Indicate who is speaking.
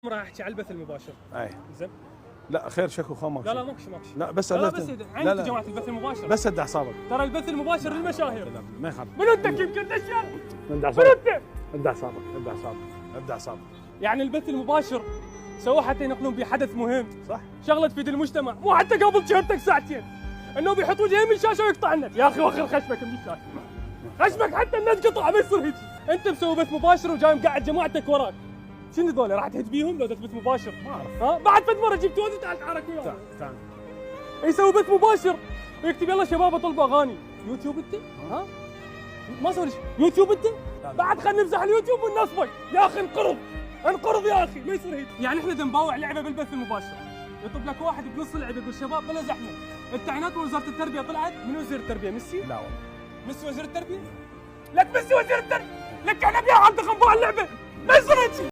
Speaker 1: راح احكي على البث المباشر.
Speaker 2: اي
Speaker 1: زين.
Speaker 2: لا خير شكو خو ماكو.
Speaker 1: لا ماكو ماكو.
Speaker 2: لا بس
Speaker 1: لا بس عندك يا جماعه البث المباشر.
Speaker 2: بس هد اعصابك.
Speaker 1: ترى البث المباشر للمشاهير.
Speaker 2: ما يخالف.
Speaker 1: من انت يمكن دشان.
Speaker 2: هد
Speaker 1: من
Speaker 2: اعصابك.
Speaker 1: انت؟
Speaker 2: هد اعصابك. هد اعصابك. هد اعصابك.
Speaker 1: يعني البث المباشر سووه حتى ينقلون به حدث مهم.
Speaker 2: صح.
Speaker 1: شغله تفيد المجتمع، مو حتى قبل شهرتك ساعتين. انه بيحط وجهه من الشاشه ويقطع النت، يا اخي واخر خشمك من الشاشه. خشمك حتى النت قطع ما يصير هيك. انت مسوي بث مباشر وجاي مقعد جماعتك وراك. شنو ذولا راح تهد بيهم لو تثبت مباشر؟
Speaker 2: ما اعرف.
Speaker 1: ها بعد فد مره جبت وزن تعال تحرك وياه.
Speaker 2: تعال.
Speaker 1: يسوي بث مباشر ويكتب يلا شباب اطلبوا اغاني. يوتيوب انت؟ ها؟ ما سوي شيء، يوتيوب انت؟ بعد خلينا نمزح اليوتيوب وننصبك، يا اخي انقرض يا اخي ما يصير هيك. يعني احنا نباوع لعبه بالبث المباشر. يطلب لك واحد بنص اللعبه يقول شباب بلا زحمه. التعيينات من وزاره التربيه طلعت، من وزير التربيه؟ ميسي؟
Speaker 2: لا والله.
Speaker 1: ميسي وزير التربيه؟ لك ميسي وزير التربيه؟ لك احنا بيا عم تخنبوا اللعبه.